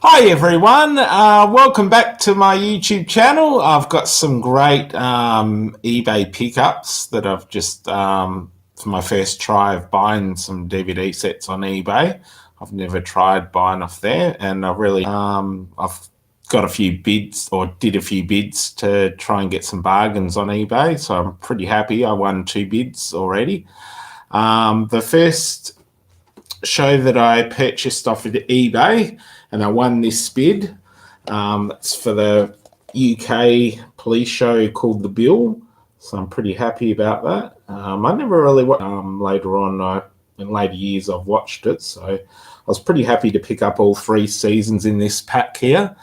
Hi everyone, welcome back to my YouTube channel. I've got some great eBay pickups that I've just, for my first try of buying some DVD sets on eBay. I've never tried buying off there, and I've got a few bids, or did a few bids to try and get some bargains on eBay, so I'm pretty happy. I won 2 bids already. The first show that I purchased off of eBay, and I won this bid. It's for the UK police show called The Bill, so I'm pretty happy about that. I never really watched. Later on, in later years, I've watched it, so I was pretty happy to pick up all 3 seasons in this pack here.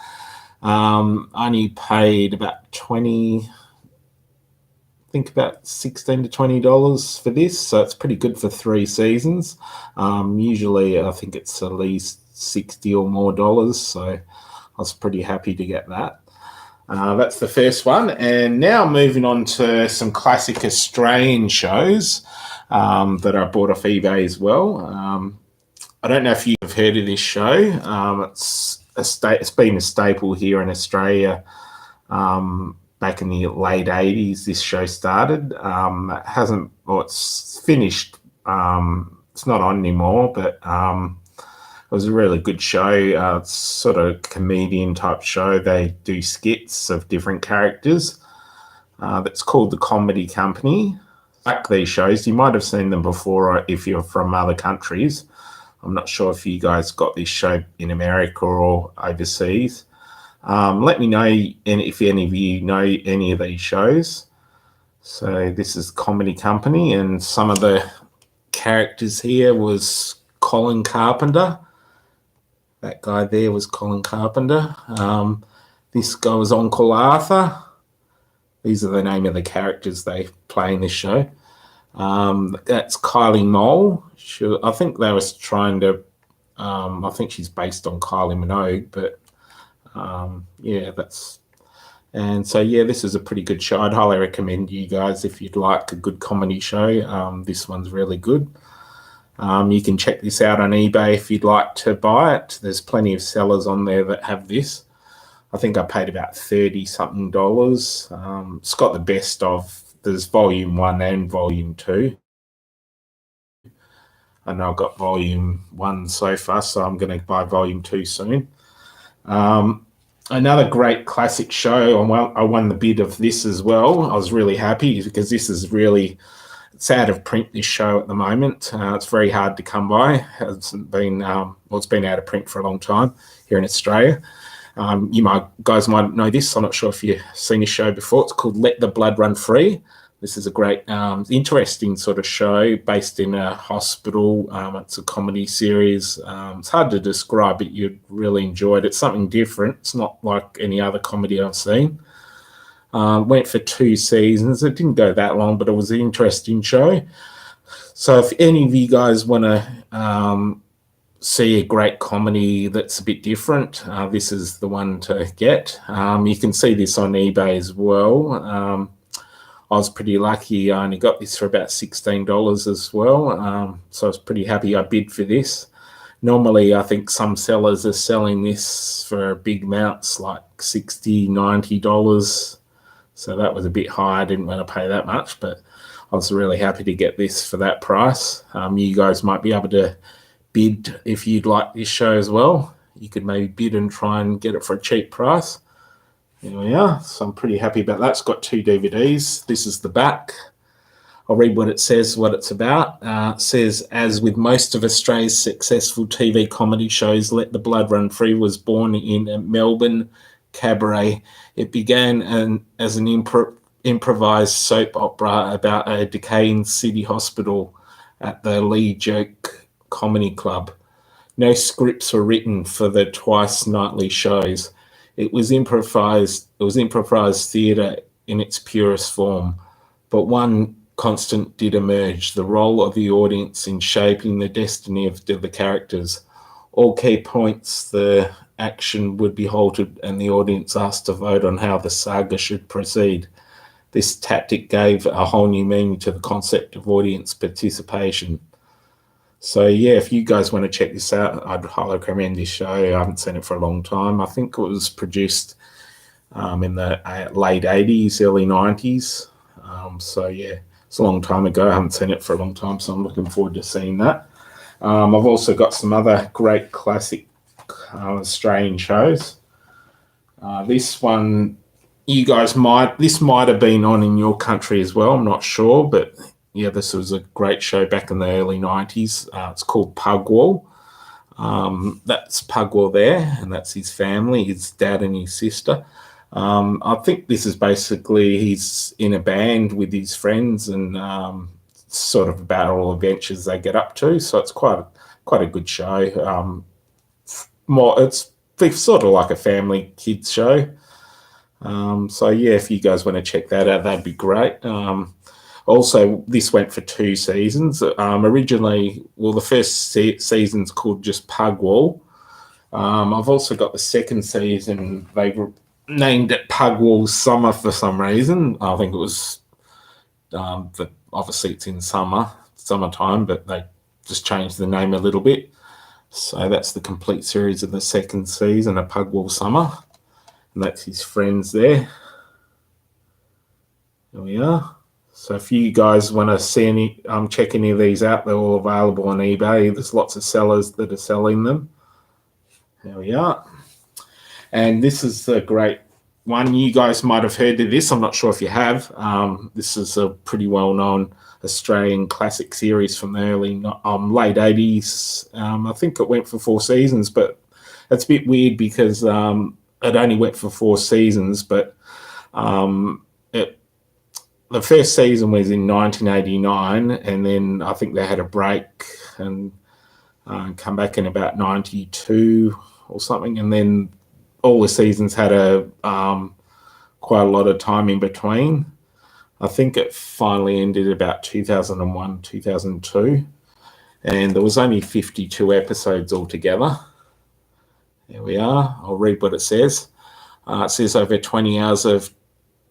I only paid about 20. I think about $16 to $20 for this, so it's pretty good for 3 seasons. Usually, I think it's at least $60 or more dollars, so I was pretty happy to get that. That's the first one, and now moving on to some classic Australian shows that I bought off eBay as well. I don't know if you've heard of this show. It's been a staple here in Australia. Back in the late 80s, this show started. It's finished. It's not on anymore, but it was a really good show. It's sort of comedian type show. They do skits of different characters. That's called The Comedy Company. Like these shows, you might have seen them before if you're from other countries. I'm not sure if you guys got this show in America or overseas. Let me know if any of you know any of these shows. So this is Comedy Company, and some of the characters here was Colin Carpenter. That guy there was Colin Carpenter. This guy was Uncle Arthur. These are the name of the characters they play in this show. That's Kylie Mole. I think they was trying to. I think she's based on Kylie Minogue, but. This is a pretty good show. I'd highly recommend you guys if you'd like a good comedy show. This one's really good. You can check this out on eBay if you'd like to buy it. There's plenty of sellers on there that have this. I think I paid about $30 something. It's got the best of. There's volume 1 and volume 2. I know I've got volume 1 so far, so I'm going to buy volume 2 soon. Another great classic show. I won the bid of this as well. I was really happy because it's out of print, this show at the moment. It's very hard to come by. It's been out of print for a long time here in Australia. Guys might know this. I'm not sure if you've seen this show before. It's called Let the Blood Run Free. This is a great, interesting sort of show based in a hospital. It's a comedy series. It's hard to describe, but you'd really enjoy it. It's something different. It's not like any other comedy I've seen. Went for 2 seasons. It didn't go that long, but it was an interesting show. So if any of you guys want to see a great comedy that's a bit different, this is the one to get. You can see this on eBay as well. I was pretty lucky. I only got this for about $16 as well. So I was pretty happy I bid for this. Normally, I think some sellers are selling this for big amounts, like $60, $90. So that was a bit high. I didn't want to pay that much, but I was really happy to get this for that price. You guys might be able to bid if you'd like this show as well. You could maybe bid and try and get it for a cheap price. There we are. So I'm pretty happy about that. It's got 2 DVDs. This is the back. I'll read what it says, what it's about. It says, as with most of Australia's successful TV comedy shows, Let the Blood Run Free was born in a Melbourne cabaret. It began as an improvised soap opera about a decaying city hospital at the Lee Joke Comedy Club. No scripts were written for the twice nightly shows. It was improvised theatre in its purest form, but one constant did emerge: the role of the audience in shaping the destiny of the characters. All key points, the action would be halted and the audience asked to vote on how the saga should proceed. This tactic gave a whole new meaning to the concept of audience participation. So yeah, if you guys want to check this out, I'd highly recommend this show. I haven't seen it for a long time. I think it was produced in the late 80s, early 90s. So yeah, it's a long time ago. I haven't seen it for a long time, so I'm looking forward to seeing that. I've also got some other great classic Australian shows. This one, this might have been on in your country as well. I'm not sure, but yeah, this was a great show back in the early 90s. It's called Pugwall. That's Pugwall there, and that's his family, his dad and his sister. I think this is basically he's in a band with his friends and sort of about all adventures they get up to. So it's quite a good show. It's sort of like a family kids show. So yeah, if you guys want to check that out, that'd be great. Also, this went for 2 seasons. Originally, well, the first season's called just Pugwall. I've also got the second season. They named it Pugwall Summer for some reason. I think it was obviously it's in summertime, but they just changed the name a little bit. So that's the complete series of the second season of Pugwall Summer. And that's his friends there. There we are. So if you guys want to see check any of these out, they're all available on eBay. There's lots of sellers that are selling them. There we are. And this is a great one. You guys might have heard of this. I'm not sure if you have. This is a pretty well-known Australian classic series from the early late 80s. I think it went for 4 seasons, but it's a bit weird because it only went for 4 seasons, but the first season was in 1989, and then I think they had a break and come back in about 92 or something, and then all the seasons had quite a lot of time in between. I think it finally ended about 2001, 2002, and there was only 52 episodes altogether. There we are. I'll read what it says. It says over 20 hours of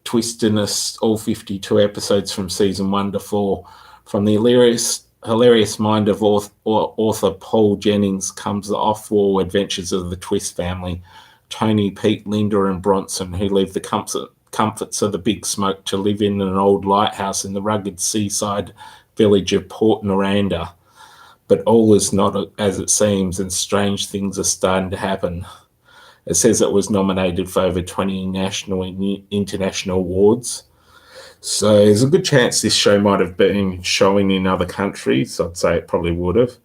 twistedness, all 52 episodes from season 1 to 4. From the hilarious mind of author Paul Jennings comes the off-wall adventures of the Twist family, Tony, Pete, Linda and Bronson, who leave the comforts of the Big Smoke to live in an old lighthouse in the rugged seaside village of Port Noranda. But all is not as it seems, and strange things are starting to happen. It says it was nominated for over 20 national and international awards. So there's a good chance this show might have been showing in other countries. I'd say it probably would have.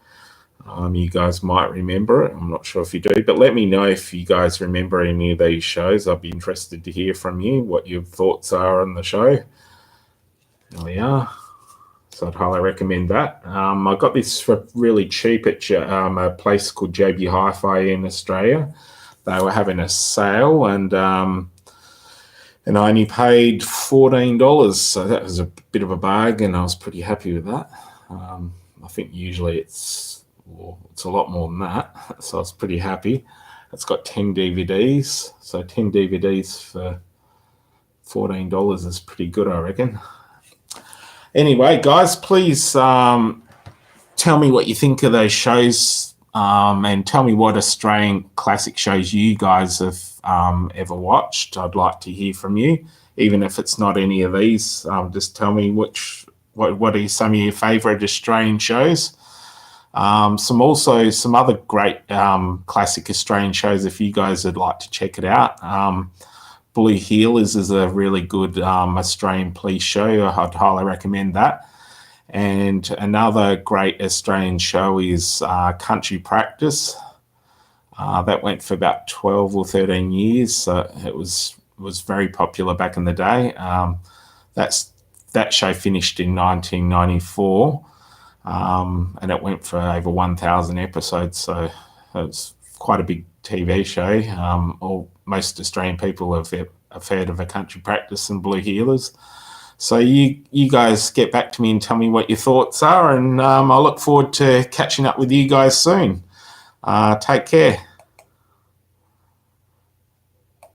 You guys might remember it. I'm not sure if you do, but let me know if you guys remember any of these shows. I'd be interested to hear from you, what your thoughts are on the show. There we are. So I'd highly recommend that. I got this for really cheap at a place called JB Hi-Fi in Australia. They were having a sale, and I only paid $14, so that was a bit of a bargain. I was pretty happy with that. I think usually it's a lot more than that, so I was pretty happy. It's got 10 DVDs, so 10 DVDs for $14 is pretty good, I reckon. Anyway, guys, please tell me what you think of those shows. And tell me what Australian classic shows you guys have ever watched. I'd like to hear from you, even if it's not any of these. Just tell me what are some of your favourite Australian shows. Some other great classic Australian shows if you guys would like to check it out. Blue Heelers is a really good Australian police show. I'd highly recommend that. And another great Australian show is Country Practice. That went for about 12 or 13 years. So it was very popular back in the day. That show finished in 1994, and it went for over 1,000 episodes. So it was quite a big TV show. Most Australian people have heard of A Country Practice and Blue Heelers. So you guys get back to me and tell me what your thoughts are, and I look forward to catching up with you guys soon. Take care.